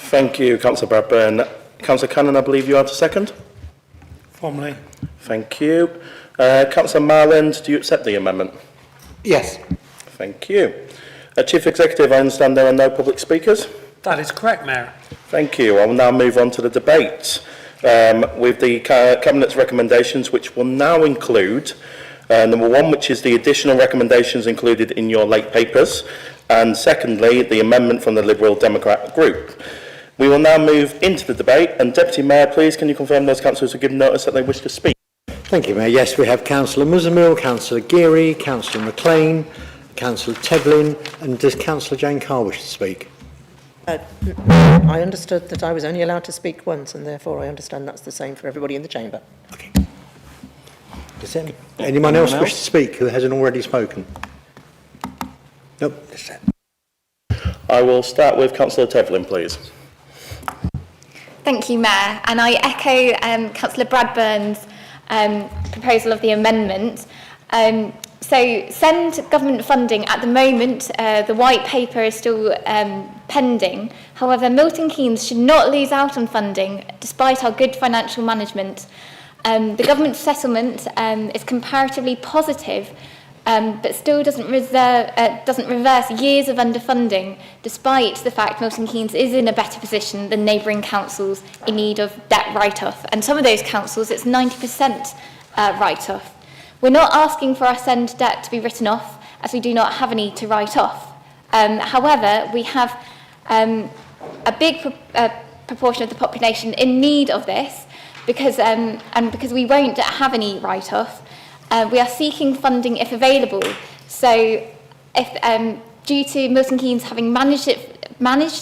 Thank you, Councillor Bradburn. Councillor Cannon, I believe you had a second? Formally. Thank you. Councillor Marland, do you accept the amendment? Yes. Thank you. Chief Executive, I understand there are no public speakers? That is correct, Mayor. Thank you. I will now move on to the debate with the Cabinet's recommendations, which will now include number 1, which is the additional recommendations included in your late papers, and secondly, the amendment from the Liberal Democrat group. We will now move into the debate, and Deputy Mayor, please, can you confirm those councillors who give notice that they wish to speak? Thank you, Mayor. Yes, we have Councillor Muzzamill, Councillor Geary, Councillor McLean, Councillor Tevlin, and does Councillor Jane Carr wish to speak? I understood that I was only allowed to speak once, and therefore I understand that's the same for everybody in the chamber. Okay. Does anyone else wish to speak who hasn't already spoken? Nope, that's it. I will start with Councillor Tevlin, please. Thank you, Mayor. And I echo Councillor Bradburn's proposal of the amendment. So send government funding at the moment, the white paper is still pending. However, Milton Keynes should not lose out on funding despite our good financial management. The government settlement is comparatively positive, but still doesn't reverse years of underfunding, despite the fact Milton Keynes is in a better position than neighbouring councils in need of debt write-off. And some of those councils, it's 90% write-off. We're not asking for our SEND debt to be written off, as we do not have any to write off. However, we have a big proportion of the population in need of this, because we won't have any write-off. We are seeking funding if available. So, if due to Milton Keynes having managed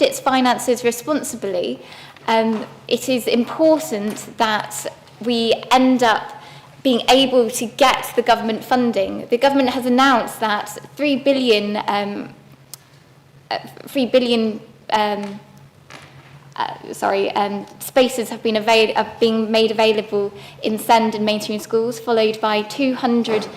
its finances responsibly, it is important that we end up being able to get the government funding. The government has announced that 3 billion spaces have been being made available in SEND and mainstream schools, followed by 200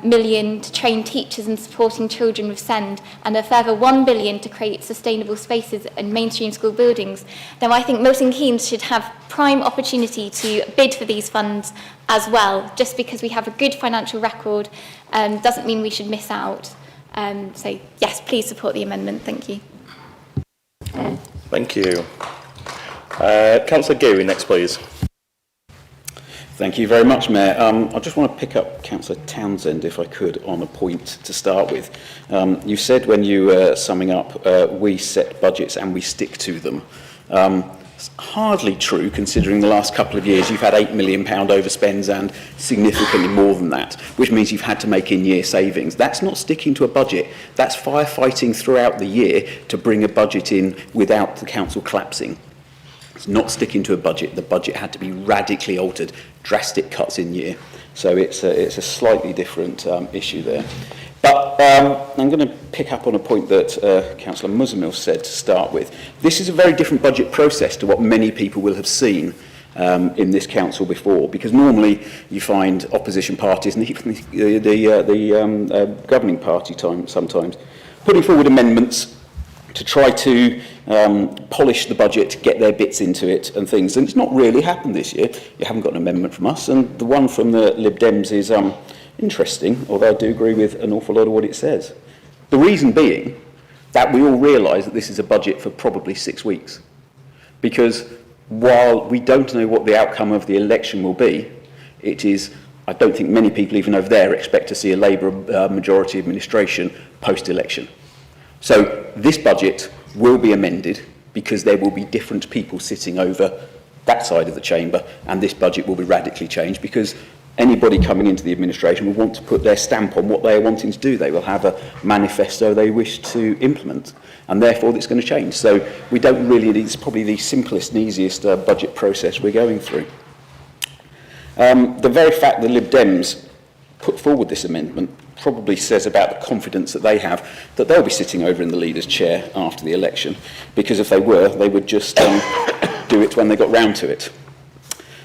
million to train teachers in supporting children with SEND, and a further 1 billion to create sustainable spaces in mainstream school buildings. Now, I think Milton Keynes should have prime opportunity to bid for these funds as well. Just because we have a good financial record doesn't mean we should miss out. So, yes, please support the amendment. Thank you. Thank you. Councillor Geary, next, please. Thank you very much, Mayor. I just want to pick up Councillor Townsend, if I could, on a point to start with. You said when you were summing up, we set budgets and we stick to them. It's hardly true, considering the last couple of years you've had £8 million overspends and significantly more than that, which means you've had to make in-year savings. That's not sticking to a budget. That's firefighting throughout the year to bring a budget in without the council collapsing. It's not sticking to a budget. The budget had to be radically altered, drastic cuts in year. So it's a slightly different issue there. But I'm going to pick up on a point that Councillor Muzzamill said to start with. This is a very different budget process to what many people will have seen in this council before, because normally you find opposition parties and even the governing party sometimes putting forward amendments to try to polish the budget, get their bits into it and things. And it's not really happened this year. You haven't got an amendment from us. And the one from the Lib Dems is interesting, although I do agree with an awful lot of what it says. The reason being that we all realise that this is a budget for probably 6 weeks. Because while we don't know what the outcome of the election will be, it is, I don't think many people even over there expect to see a Labour majority administration post-election. So this budget will be amended because there will be different people sitting over that side of the chamber, and this budget will be radically changed because anybody coming into the administration will want to put their stamp on what they are wanting to do. They will have a manifesto they wish to implement, and therefore it's going to change. So we don't really, it's probably the simplest and easiest budget process we're going through. The very fact the Lib Dems put forward this amendment probably says about the confidence that they have that they'll be sitting over in the leader's chair after the election, because if they were, they would just do it when they got round to it.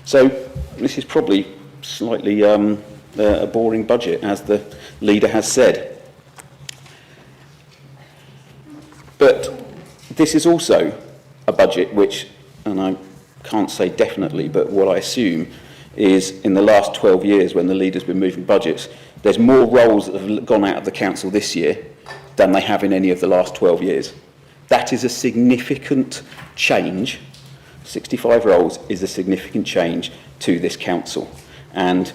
So this is probably slightly a boring budget, as the leader has said. But this is also a budget which, and I can't say definitely, but what I assume is in the last 12 years when the leader's been moving budgets, there's more roles that have gone out of the council this year than they have in any of the last 12 years. That is a significant change. 65 roles is a significant change to this council. And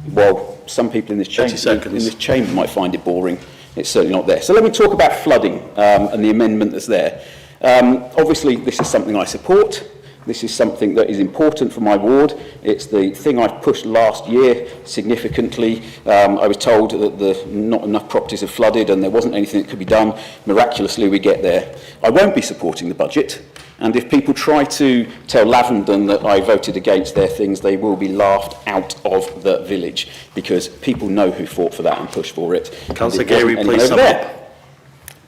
while some people in this chamber might find it boring, it's certainly not there. So let me talk about flooding and the amendment that's there. Obviously, this is something I support. This is something that is important for my ward. It's the thing I pushed last year significantly. I was told that not enough properties have flooded and there wasn't anything that could be done. Miraculously, we get there. I won't be supporting the budget. And if people try to tell Lavenden that I voted against their things, they will be laughed out of the village, because people know who fought for that and pushed for it. Councillor Geary, please sum up.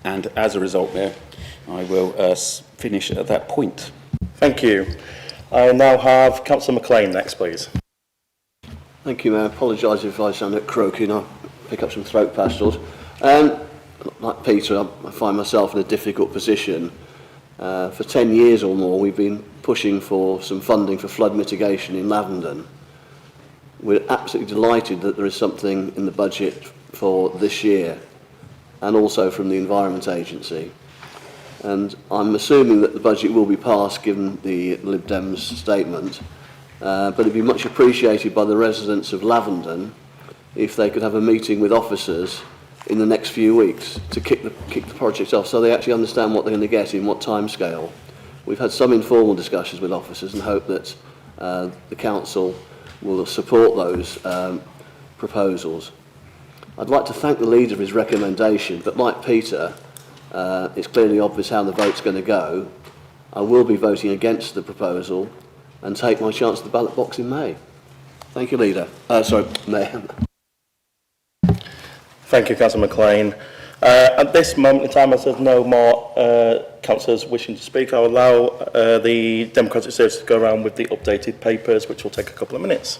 And as a result, Mayor, I will finish at that point. Thank you. I now have Councillor McLean next, please. Thank you, Mayor. I apologise if I sound a bit croaky and I pick up some throat pastols. Like Peter, I find myself in a difficult position. For 10 years or more, we've been pushing for some funding for flood mitigation in Lavenden. We're absolutely delighted that there is something in the budget for this year, and also from the Environment Agency. And I'm assuming that the budget will be passed given the Lib Dems statement, but it'd be much appreciated by the residents of Lavenden if they could have a meeting with officers in the next few weeks to kick the project off, so they actually understand what they're going to get in what timescale. We've had some informal discussions with officers and hope that the council will support those proposals. I'd like to thank the leader for his recommendation, but like Peter, it's clearly obvious how the vote's going to go. I will be voting against the proposal and take my chance at the ballot box in May. Thank you, Leader. Mayor. Thank you, Councillor McLean. At this moment in time, as there's no more councillors wishing to speak, I'll allow the Democratic Service to go around with the updated papers, which will take a couple of minutes.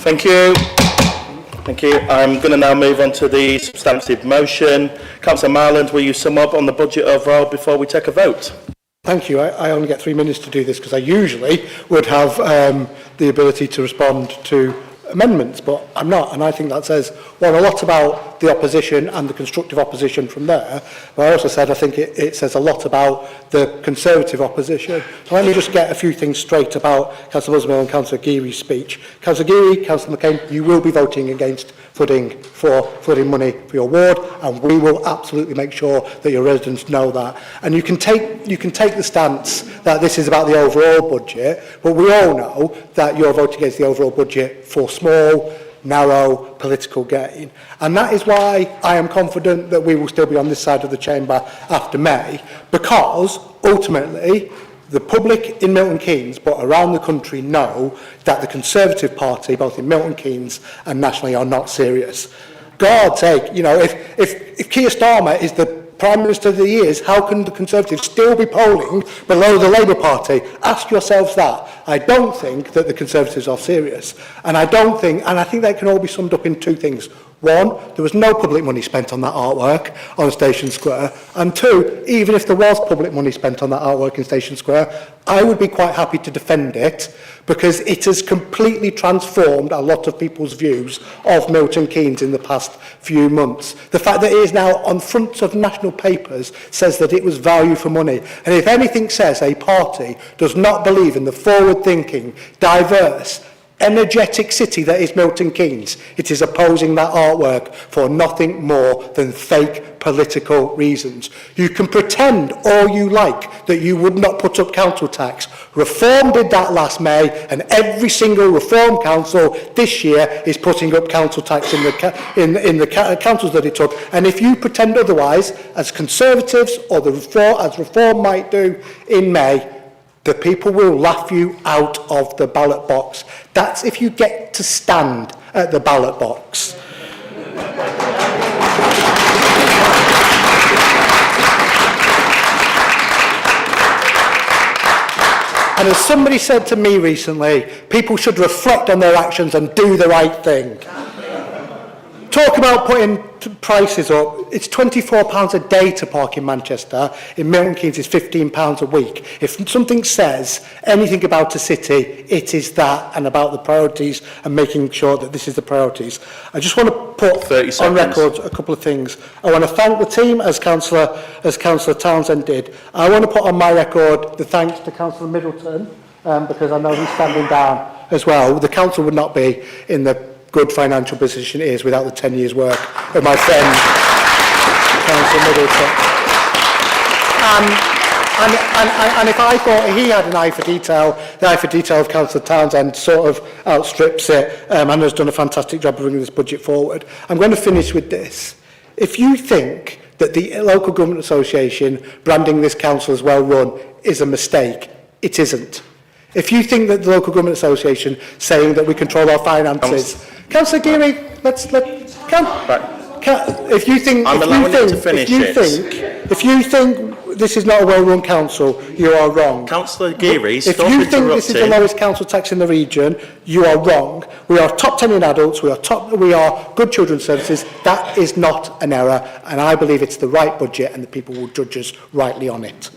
Thank you. Thank you. I'm going to now move on to the substantive motion. Councillor Marland, will you sum up on the budget overall before we take a vote? Thank you. I only get 3 minutes to do this because I usually would have the ability to respond to amendments, but I'm not, and I think that says, well, a lot about the opposition and the constructive opposition from there, but I also said I think it says a lot about the Conservative opposition. So let me just get a few things straight about Councillor Musmil and Councillor Geary's speech. Councillor Geary, Councillor McCain, you will be voting against flooding money for your ward, and we will absolutely make sure that your residents know that. And you can take the stance that this is about the overall budget, but we all know that you're voting against the overall budget for small, narrow political gain. And that is why I am confident that we will still be on this side of the chamber after May, because ultimately the public in Milton Keynes, but around the country, know that the Conservative Party, both in Milton Keynes and nationally, are not serious. God's sake, you know, if Keir Starmer is the Prime Minister of the years, how can the Conservatives still be polling below the Labour Party? Ask yourselves that. I don't think that the Conservatives are serious. And I think that can all be summed up in two things. One, there was no public money spent on that artwork on Station Square. And two, even if there was public money spent on that artwork in Station Square, I would be quite happy to defend it because it has completely transformed a lot of people's views of Milton Keynes in the past few months. The fact that it is now on fronts of national papers says that it was value for money. And if anything says a party does not believe in the forward-thinking, diverse, energetic city that is Milton Keynes, it is opposing that artwork for nothing more than fake political reasons. You can pretend all you like that you would not put up council tax. Reform did that last May, and every single Reform council this year is putting up council tax in the councils that it took. And if you pretend otherwise, as Conservatives or as Reform might do in May, the people will laugh you out of the ballot box. That's if you get to stand at the ballot box. And as somebody said to me recently, people should reflect on their actions and do the right thing. Talk about putting prices up. It's £24 a day to park in Manchester. In Milton Keynes, it's £15 a week. If something says anything about a city, it is that, and about the priorities and making sure that this is the priorities. I just want to put on record a couple of things. I want to thank the team, as Councillor Townsend did. I want to put on my record the thanks to Councillor Middleton, because I know he's standing down as well. The council would not be in the good financial position it is without the 10 years work of my friend Councillor Middleton. And if I thought he had an eye for detail, the eye for detail of Councillor Townsend sort of outstrips it and has done a fantastic job of bringing this budget forward. I'm going to finish with this. If you think that the local government association branding this council as well run is a mistake, it isn't. If you think that the local government association saying that we control our finances, Councillor Geary, if you think this is not a well-run council, you are wrong. Councillor Geary, if you think this is the lowest council tax in the region, you are wrong. We are top 10 in adults. We are good children's services. That is not an error, and I believe it's the right budget, and the people will judge us rightly on it.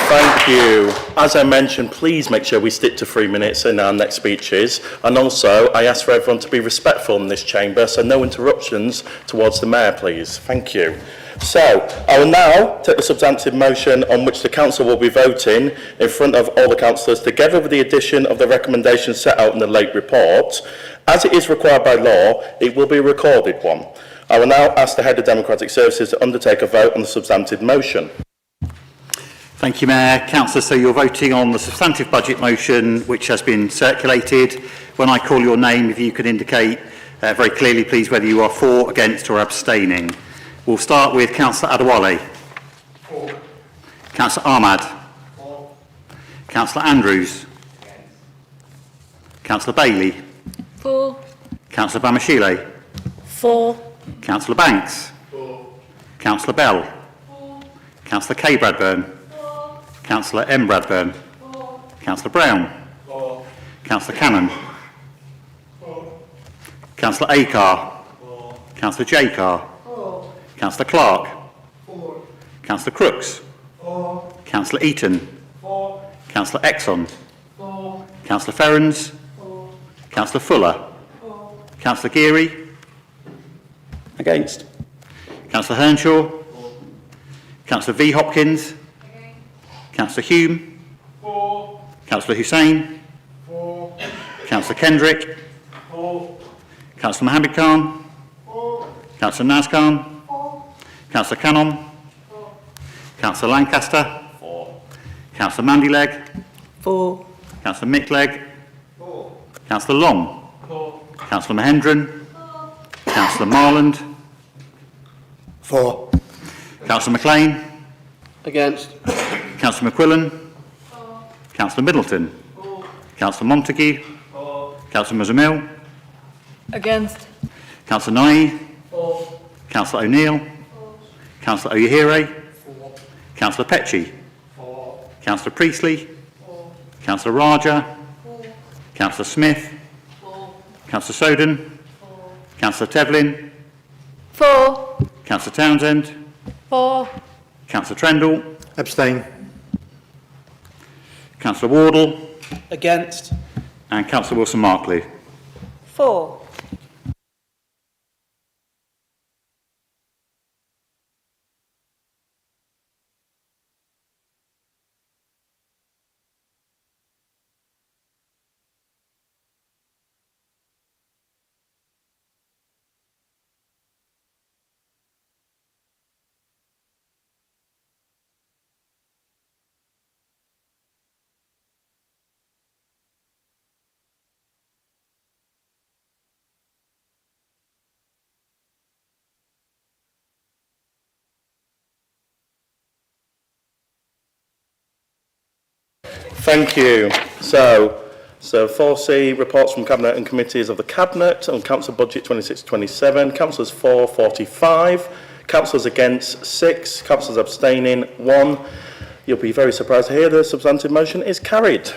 Thank you. As I mentioned, please make sure we stick to 3 minutes in our next speeches. And also, I ask for everyone to be respectful in this chamber, so no interruptions towards the Mayor, please. Thank you. So, I will now take the substantive motion on which the Council will be voting in front of all the councillors, together with the addition of the recommendations set out in the late report. As it is required by law, it will be a recorded one. I will now ask the Head of Democratic Services to undertake a vote on the substantive motion. Thank you, Mayor. Councillor, so you're voting on the substantive budget motion which has been circulated. When I call your name, if you could indicate very clearly, please, whether you are for, against or abstaining. We'll start with Councillor Adewale. For. Councillor Ahmad. For. Councillor Andrews. Against. Councillor Bailey. For. Councillor Bamashile. For. Councillor Banks. For. Councillor Bell. For. Councillor Kay Bradburn. For. Councillor M. Bradburn. Councillor Brown. Councillor Cannon. Councillor Acar. Councillor J. Carr. Councillor Clark. Councillor Crooks. Councillor Eaton. Councillor Exon. Councillor Ferrens. Councillor Fuller. Councillor Geary. Against? Councillor Hernshaw. Councillor V. Hopkins. Councillor Hume. Councillor Hussain. Councillor Kendrick. Councillor Mohammed Khan. Councillor Naz Khan. Councillor Cannon. Councillor Lancaster. Councillor Mandyleg. Councillor Mickleg. Councillor Long. Councillor Mahendran. Councillor Marland. Councillor McLean. Against. Councillor McQuillan. Councillor Middleton. Councillor Montague. Councillor Muzamil. Against. Councillor Nye. Councillor O'Neill. Councillor Oyehire. Councillor Petchy. Councillor Priestley. Councillor Raja. Councillor Smith. Councillor Soden. Councillor Tevlin. 4. Councillor Townsend. 4. Councillor Trendall. Abstain. Councillor Wardle. Against? And Councillor Wilson-Markley. 4. Thank you. So 4C, reports from Cabinet and committees of the Cabinet on Council Budget 26-27. Councillors for 45. Councillors against 6. Councillors abstaining 1. You'll be very surprised to hear the substantive motion is carried.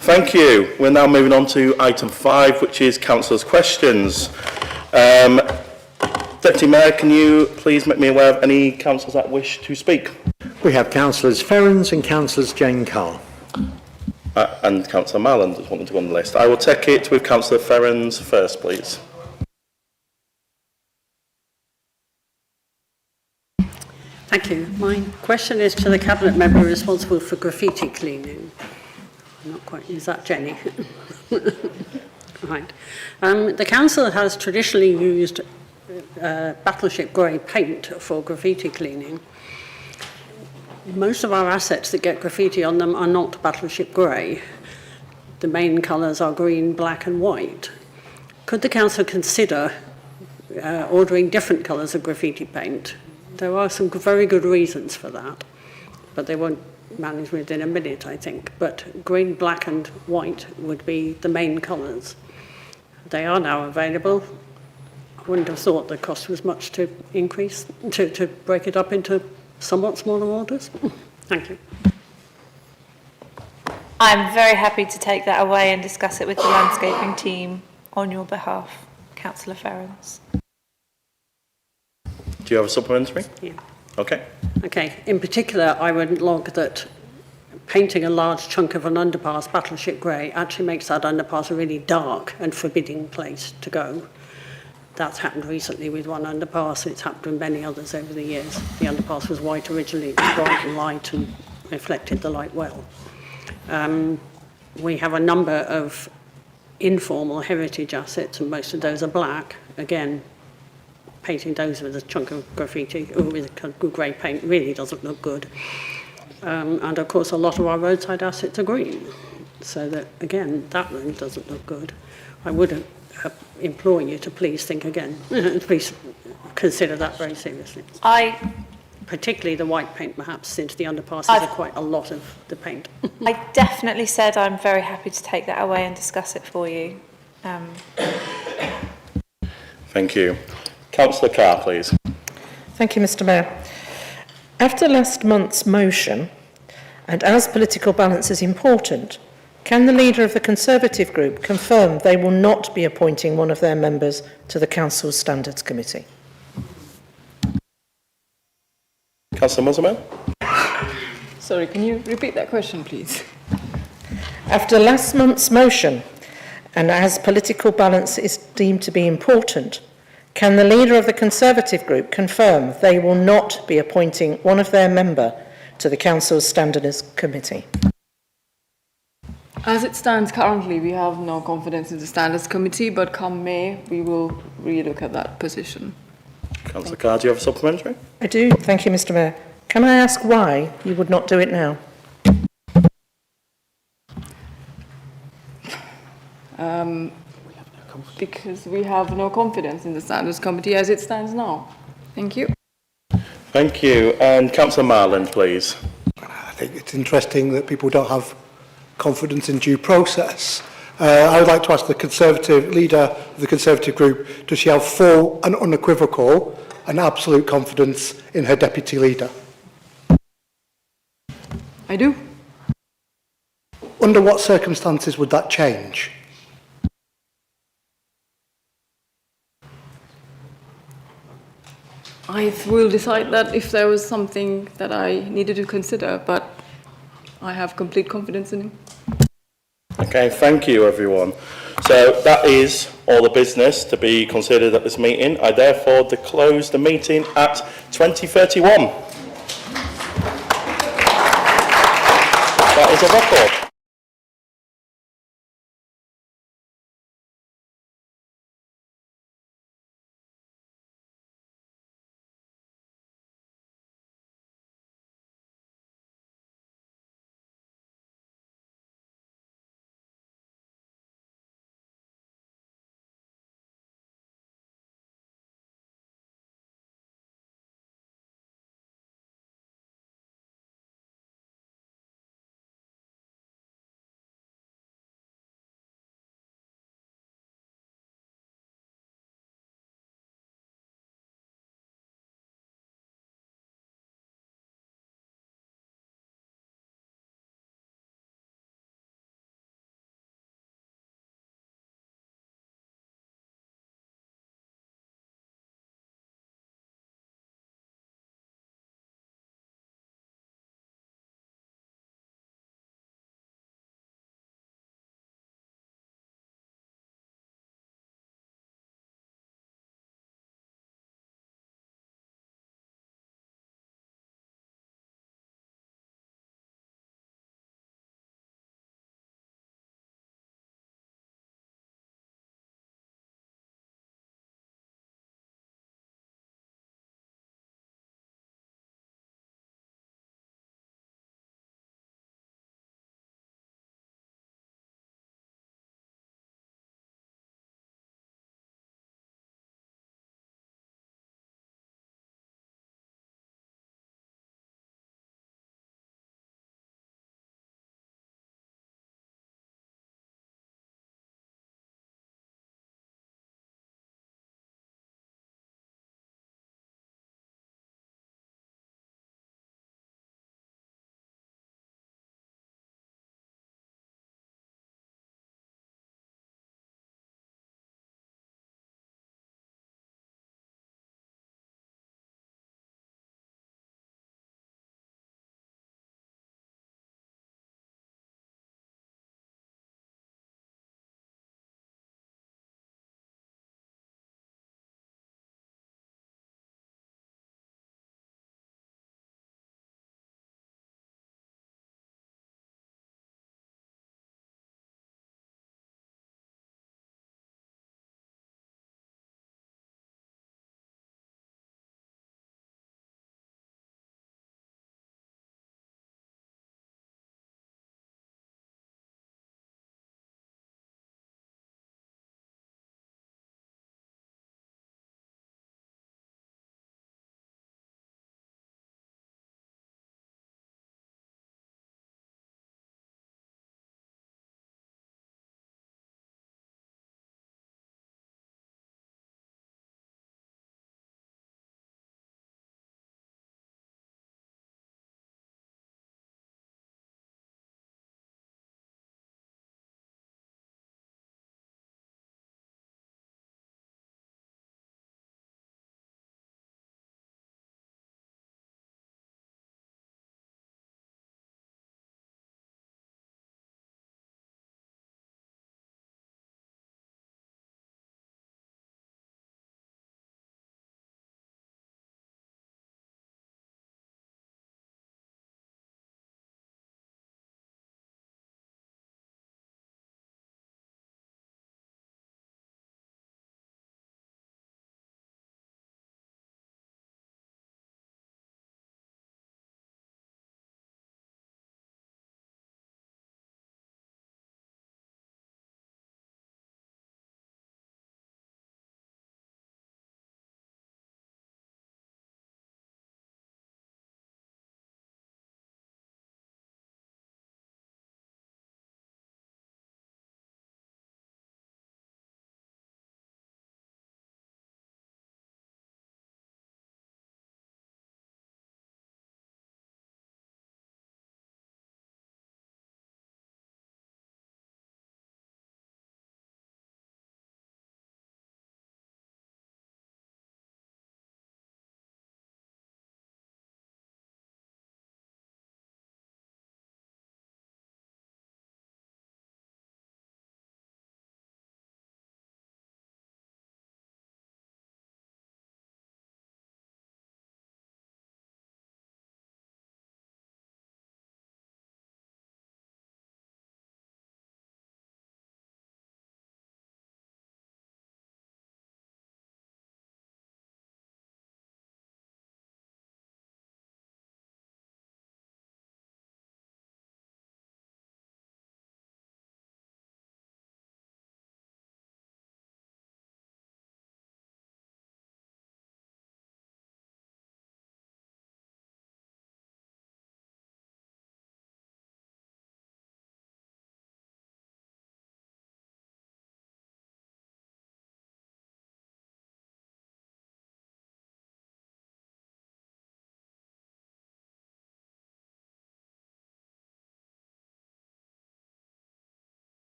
Thank you. We're now moving on to item 5, which is councillors' questions. Deputy Mayor, can you please make me aware of any councillors that wish to speak? We have Councillors Ferrens and Councillors Jane Carr. And Councillor Marland is wanting to go on the list. I will take it with Councillor Ferrens first, please. Thank you. My question is to the Cabinet member responsible for graffiti cleaning. I'm not quite, is that Jenny? Right. The Council has traditionally used battleship grey paint for graffiti cleaning. Most of our assets that get graffiti on them are not battleship grey. The main colours are green, black and white. Could the Council consider ordering different colours of graffiti paint? There are some very good reasons for that, but they won't manage within a minute, I think. But green, black and white would be the main colours. They are now available. I wouldn't have thought the cost was much to increase, to break it up into somewhat smaller orders. Thank you. I'm very happy to take that away and discuss it with the landscaping team on your behalf, Councillor Ferrens. Do you have a supplementary? Yeah. Okay. Okay. In particular, I would log that painting a large chunk of an underpass battleship grey actually makes that underpass a really dark and forbidding place to go. That's happened recently with one underpass. It's happened with many others over the years. The underpass was white originally, it was bright and light and reflected the light well. We have a number of informal heritage assets, and most of those are black. Again, painting those with a chunk of graffiti or with a good grey paint really doesn't look good. And of course, a lot of our roadside assets are green. So that, again, that really doesn't look good. I would implore you to please think again. Please consider that very seriously. Particularly the white paint, perhaps, since the underpasses are quite a lot of the paint. I definitely said I'm very happy to take that away and discuss it for you. Thank you. Councillor Carr, please. Thank you, Mr Mayor. After last month's motion, and as political balance is important, can the leader of the Conservative group confirm they will not be appointing one of their members to the Council's Standards Committee? Councillor Muzamil. Sorry, can you repeat that question, please? After last month's motion, and as political balance is deemed to be important, can the leader of the Conservative group confirm they will not be appointing one of their member to the Council's Standards Committee? As it stands currently, we have no confidence in the Standards Committee, but come May, we will relook at that position. Councillor Carr, do you have a supplementary? I do, thank you, Mr Mayor. Can I ask why you would not do it now? Because we have no confidence in the Standards Committee as it stands now. Thank you. Thank you. And Councillor Marland, please. I think it's interesting that people don't have confidence in due process. I would like to ask the Conservative leader of the Conservative group, does she have full and unequivocal and absolute confidence in her deputy leader? I do. Under what circumstances would that change? I will decide that if there was something that I needed to consider, but I have complete confidence in him. Okay, thank you, everyone. So that is all the business to be considered at this meeting. I therefore close the meeting at 20:31. That is a record.